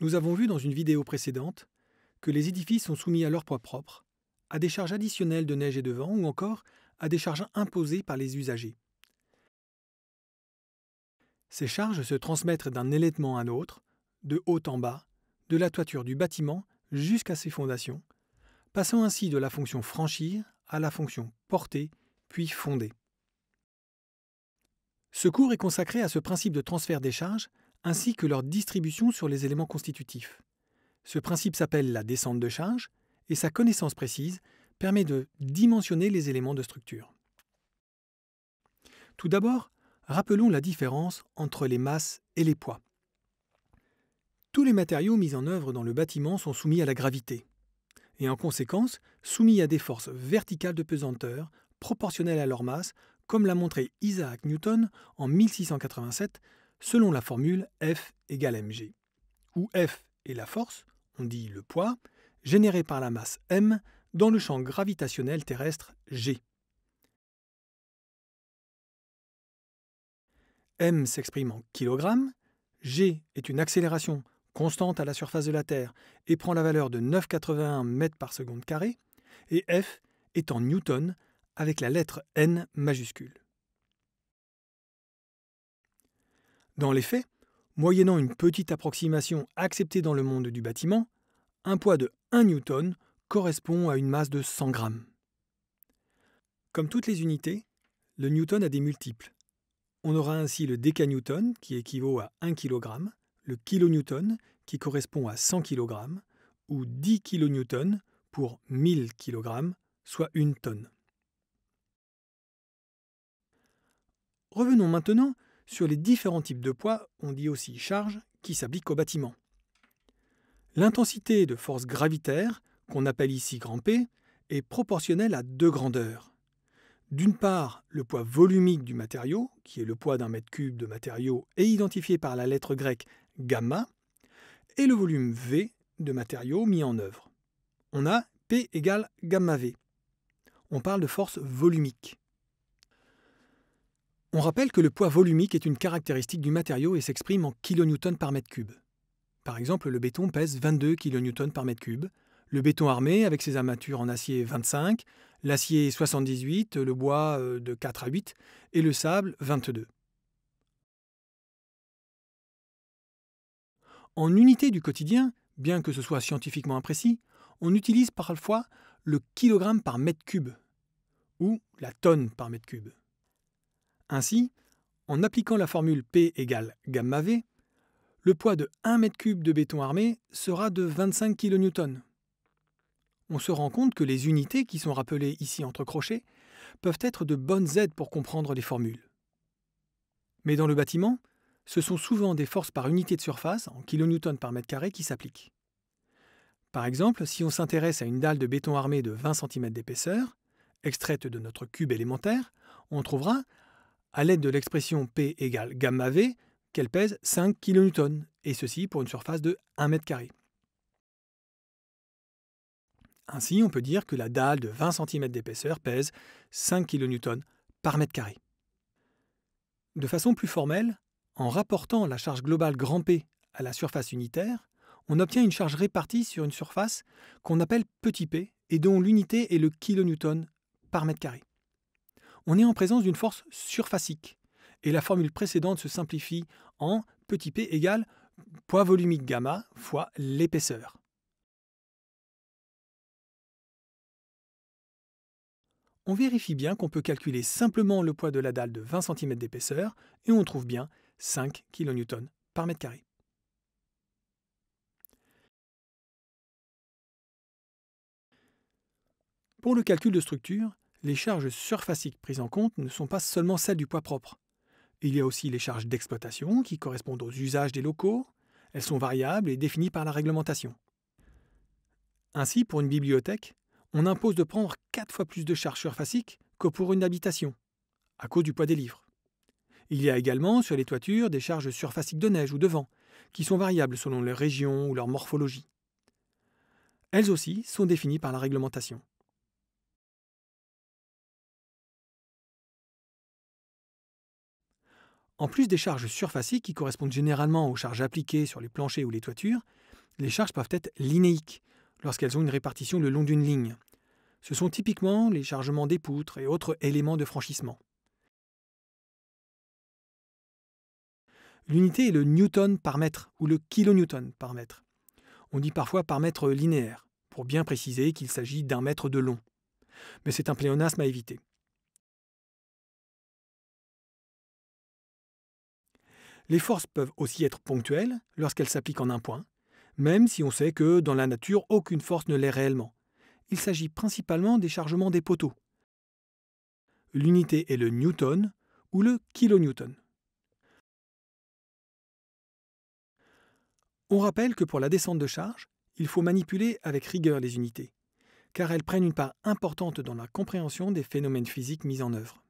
Nous avons vu dans une vidéo précédente que les édifices sont soumis à leur poids propre, à des charges additionnelles de neige et de vent ou encore à des charges imposées par les usagers. Ces charges se transmettent d'un élettement à un autre, de haut en bas, de la toiture du bâtiment jusqu'à ses fondations, passant ainsi de la fonction franchir à la fonction porter, puis fonder. Ce cours est consacré à ce principe de transfert des charges ainsi que leur distribution sur les éléments constitutifs. Ce principe s'appelle la descente de charge et sa connaissance précise permet de dimensionner les éléments de structure. Tout d'abord, rappelons la différence entre les masses et les poids. Tous les matériaux mis en œuvre dans le bâtiment sont soumis à la gravité et en conséquence soumis à des forces verticales de pesanteur proportionnelles à leur masse, comme l'a montré Isaac Newton en 1687 selon la formule F égale mg, où F est la force, on dit le poids, généré par la masse m dans le champ gravitationnel terrestre G. M s'exprime en kilogrammes, G est une accélération constante à la surface de la Terre et prend la valeur de 9,81 mètres par seconde carré, et F est en newton avec la lettre N majuscule. Dans les faits, moyennant une petite approximation acceptée dans le monde du bâtiment, un poids de 1 newton correspond à une masse de 100 grammes. Comme toutes les unités, le newton a des multiples. On aura ainsi le décanewton qui équivaut à 1 kg, le kilonewton qui correspond à 100 kg, ou 10 kilonewtons pour 1000 kg, soit 1 tonne. Revenons maintenant sur les différents types de poids, on dit aussi charges, qui s'appliquent au bâtiment. L'intensité de force gravitaire, qu'on appelle ici grand P, est proportionnelle à deux grandeurs. D'une part, le poids volumique du matériau, qui est le poids d'un mètre cube de matériau et identifié par la lettre grecque gamma, et le volume V de matériaux mis en œuvre. On a P égale gamma V. On parle de force volumique. On rappelle que le poids volumique est une caractéristique du matériau et s'exprime en kilonewtons par mètre cube. Par exemple, le béton pèse 22 kilonewtons par mètre cube, le béton armé avec ses armatures en acier 25, l'acier 78, le bois de 4 à 8 et le sable 22. En unité du quotidien, bien que ce soit scientifiquement imprécis, on utilise parfois le kilogramme par mètre cube ou la tonne par mètre cube. Ainsi, en appliquant la formule P égale gamma V, le poids de 1 mètre cube de béton armé sera de 25 kilonewtons. On se rend compte que les unités qui sont rappelées ici entre crochets peuvent être de bonnes aides pour comprendre les formules. Mais dans le bâtiment, ce sont souvent des forces par unité de surface, en kilonewtons par mètre carré, qui s'appliquent. Par exemple, si on s'intéresse à une dalle de béton armé de 20 cm d'épaisseur, extraite de notre cube élémentaire, on trouvera, à l'aide de l'expression P égale gamma V, qu'elle pèse 5 kN, et ceci pour une surface de 1 mètre carré. Ainsi, on peut dire que la dalle de 20 cm d'épaisseur pèse 5 kN par mètre carré. De façon plus formelle, en rapportant la charge globale grand P à la surface unitaire, on obtient une charge répartie sur une surface qu'on appelle petit p et dont l'unité est le kilonewton par mètre carré. On est en présence d'une force surfacique et la formule précédente se simplifie en petit p égale poids volumique gamma fois l'épaisseur. On vérifie bien qu'on peut calculer simplement le poids de la dalle de 20 cm d'épaisseur et on trouve bien 5 kN par mètre carré. Pour le calcul de structure, les charges surfaciques prises en compte ne sont pas seulement celles du poids propre. Il y a aussi les charges d'exploitation qui correspondent aux usages des locaux. Elles sont variables et définies par la réglementation. Ainsi, pour une bibliothèque, on impose de prendre 4 fois plus de charges surfaciques que pour une habitation, à cause du poids des livres. Il y a également sur les toitures des charges surfaciques de neige ou de vent, qui sont variables selon les régions ou leur morphologie. Elles aussi sont définies par la réglementation. En plus des charges surfaciques qui correspondent généralement aux charges appliquées sur les planchers ou les toitures, Les charges peuvent être linéiques, lorsqu'elles ont une répartition le long d'une ligne. Ce sont typiquement les chargements des poutres et autres éléments de franchissement. L'unité est le newton par mètre ou le kilonewton par mètre. On dit parfois par mètre linéaire, pour bien préciser qu'il s'agit d'un mètre de long. Mais c'est un pléonasme à éviter. Les forces peuvent aussi être ponctuelles lorsqu'elles s'appliquent en un point, même si on sait que dans la nature, aucune force ne l'est réellement. Il s'agit principalement des chargements des poteaux. L'unité est le newton ou le kilonewton. On rappelle que pour la descente de charge, il faut manipuler avec rigueur les unités, car elles prennent une part importante dans la compréhension des phénomènes physiques mis en œuvre.